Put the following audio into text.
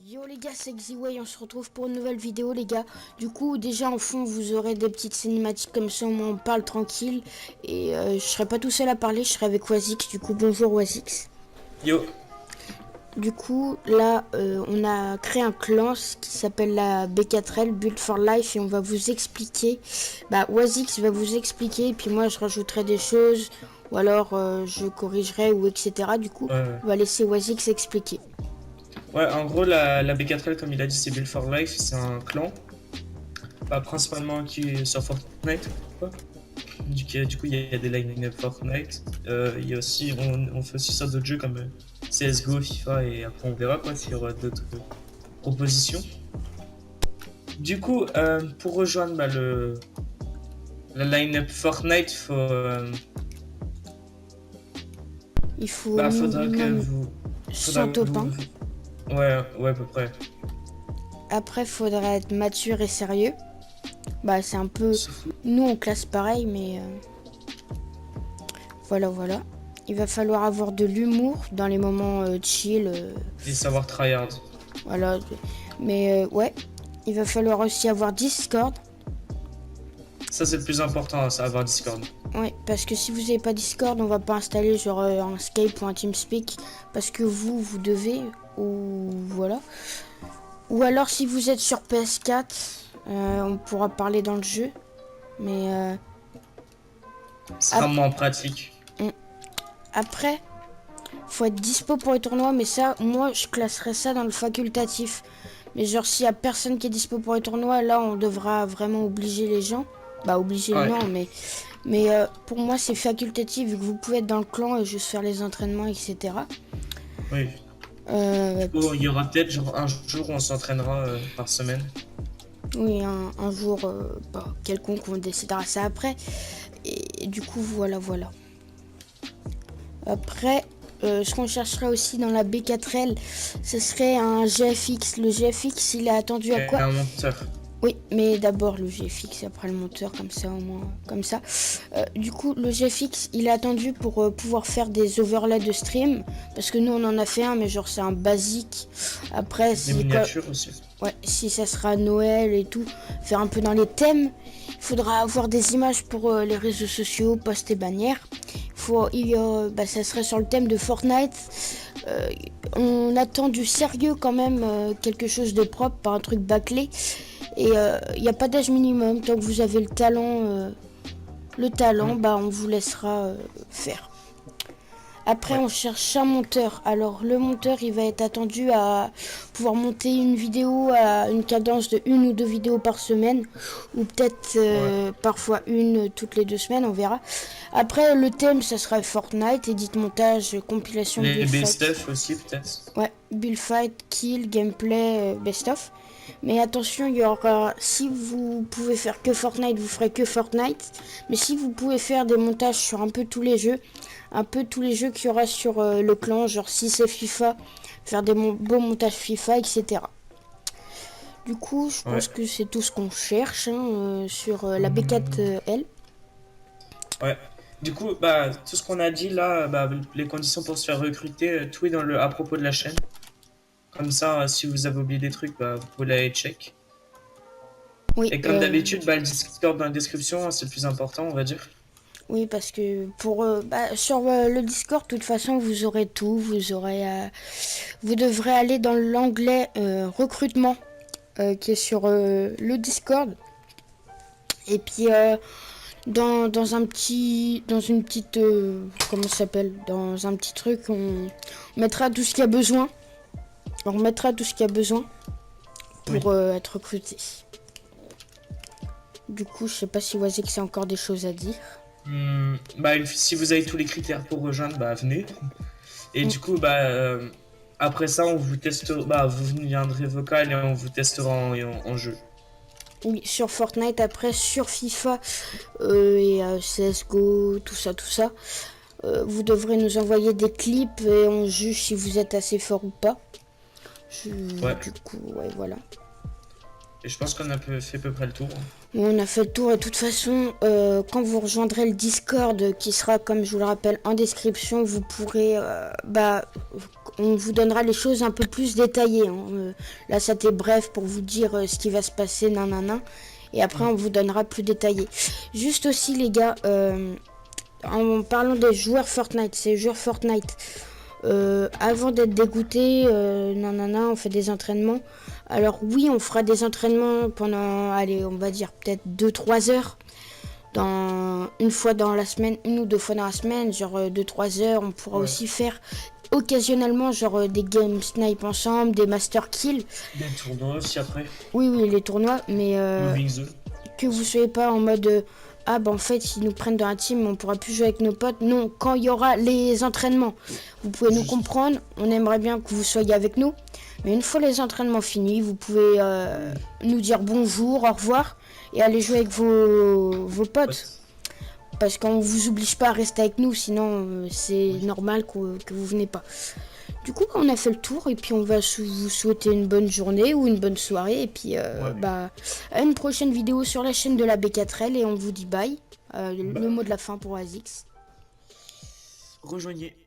Yo les gars, c'est Xiwei, on se retrouve pour une nouvelle vidéo les gars. Du coup déjà en fond vous aurez des petites cinématiques comme ça, on parle tranquille. Et je serai pas tout seul à parler, je serai avec Wazix. Du coup bonjour Wazix. Yo, Du coup là on a créé un clan qui s'appelle la B4L, Build for Life. Et on va vous expliquer, Wazix va vous expliquer. Et puis moi je rajouterai des choses. Ou alors je corrigerai ou etc. Du coup ouais, on va laisser Wazix expliquer. ouais, en gros, la B4L, comme il a dit, c'est Build for Life, c'est un clan, principalement qui est sur Fortnite, quoi. Du coup, il y a des line-up Fortnite. Il y a aussi, on fait aussi sur d'autres jeux comme CSGO, FIFA, et après on verra quoi s'il y aura d'autres propositions. Du coup, pour rejoindre la line-up Fortnite, Il faut au faudra que minimum vous, faudra 100 que top 1. ouais, à peu près. Après, faudra être mature et sérieux. C'est un peu... Sauf- Nous, on classe pareil, mais... Voilà. Il va falloir avoir de l'humour dans les moments chill. Et savoir tryhard. Voilà. Mais ouais. Il va falloir aussi avoir Discord. Ça, c'est le plus important, ça, avoir Discord. Ouais, parce que si vous n'avez pas Discord, on va pas installer genre un Skype ou un TeamSpeak. Parce que vous devez. Ou voilà. Ou alors si vous êtes sur PS4, on pourra parler dans le jeu. Mais C'est vraiment pratique. après, faut être dispo pour les tournois, mais ça, moi, je classerais ça dans le facultatif. Mais genre, s'il y a personne qui est dispo pour les tournois, là, on devra vraiment obliger les gens. Obliger, Ouais. non, mais pour moi, c'est facultatif, vu que vous pouvez être dans le clan et juste faire les entraînements, etc. Oui. Euh, Il y aura peut-être genre un jour où on s'entraînera par semaine. oui, un jour quelconque, on décidera ça après. Et du coup, voilà. Après, ce qu'on chercherait aussi dans la B4L, ce serait un GFX. Le GFX, il est attendu à Et quoi? un monteur. Oui, mais d'abord le GFX, après le monteur, comme ça au moins, comme ça. Du coup, le GFX, il est attendu pour pouvoir faire des overlays de stream, parce que nous on en a fait un, mais genre c'est un basique. Après, Des si miniatures aussi. ouais, si ça sera Noël et tout, faire un peu dans les thèmes. Il faudra avoir des images pour les réseaux sociaux, posts et bannières. Ça serait sur le thème de Fortnite. On attend du sérieux quand même, quelque chose de propre, pas un truc bâclé. Et il n'y a pas d'âge minimum. Tant que vous avez le talent, on vous laissera faire. Après, Ouais. on cherche un monteur. Alors, le monteur, il va être attendu à pouvoir monter une vidéo à une cadence de 1 ou 2 vidéos par semaine. Ou peut-être Ouais. parfois une toutes les 2 semaines, on verra. Après, le thème, ça sera Fortnite, edit, montage, compilation, Les build fight. best-of aussi, peut-être. Ouais, build fight, kill, gameplay, best of. Mais attention, il y aura... Si vous pouvez faire que Fortnite, vous ferez que Fortnite. Mais si vous pouvez faire des montages sur un peu tous les jeux, qu'il y aura sur le clan, genre si c'est FIFA, faire des beaux montages FIFA, etc. Du coup, je Ouais. pense que c'est tout ce qu'on cherche sur la B4L. Ouais. Du coup, tout ce qu'on a dit là, les conditions pour se faire recruter, tout est à propos de la chaîne. Comme ça, si vous avez oublié des trucs, vous pouvez aller check. Oui, Et comme d'habitude, le Discord dans la description, c'est le plus important, on va dire. oui, parce que sur le Discord, de toute façon, vous aurez tout. Vous devrez aller dans l'onglet recrutement qui est sur le Discord. Et puis dans une petite, comment ça s'appelle, dans un petit truc, on mettra tout ce qu'il y a besoin. On remettra tout ce qu'il y a besoin pour être recruté. Du coup, je sais pas si Wazix a encore des choses à dire. Si vous avez tous les critères pour rejoindre, venez. Et Mm. du coup, après ça, on vous testera, vous viendrez vocal et on vous testera en jeu. Oui, sur Fortnite, après sur FIFA et CSGO, tout ça. Vous devrez nous envoyer des clips et on juge si vous êtes assez fort ou pas. Ouais. Du coup, ouais, voilà. Et je pense qu'on a fait à peu près le tour. On a fait le tour et de toute façon, quand vous rejoindrez le Discord qui sera, comme je vous le rappelle, en description, vous pourrez on vous donnera les choses un peu plus détaillées. Hein. Là, c'était bref pour vous dire ce qui va se passer, nanana. Et après, on vous donnera plus détaillé. Juste aussi, les gars, en parlant des joueurs Fortnite, ces joueurs Fortnite, avant d'être dégoûté, nanana, on fait des entraînements. Alors oui, on fera des entraînements pendant, allez, on va dire peut-être 2-3 heures. Une fois dans la semaine, 1 ou 2 fois dans la semaine, genre 2-3 heures. On pourra aussi faire occasionnellement genre des game snipe ensemble, des master kills. Des tournois aussi après. Oui, les tournois, mais Moving Zone. que vous soyez pas en mode ah bah en fait s'ils nous prennent dans la team on pourra plus jouer avec nos potes. Non, quand il y aura les entraînements, vous pouvez nous comprendre, on aimerait bien que vous soyez avec nous, mais une fois les entraînements finis, vous pouvez nous dire bonjour, au revoir et aller jouer avec vos potes. Parce qu'on vous oblige pas à rester avec nous, sinon c'est normal que vous venez pas. Du coup, on a fait le tour et puis on va vous souhaiter une bonne journée ou une bonne soirée. Et puis, à une prochaine vidéo sur la chaîne de la B4L et on vous dit bye. Le mot de la fin pour Azix. Rejoignez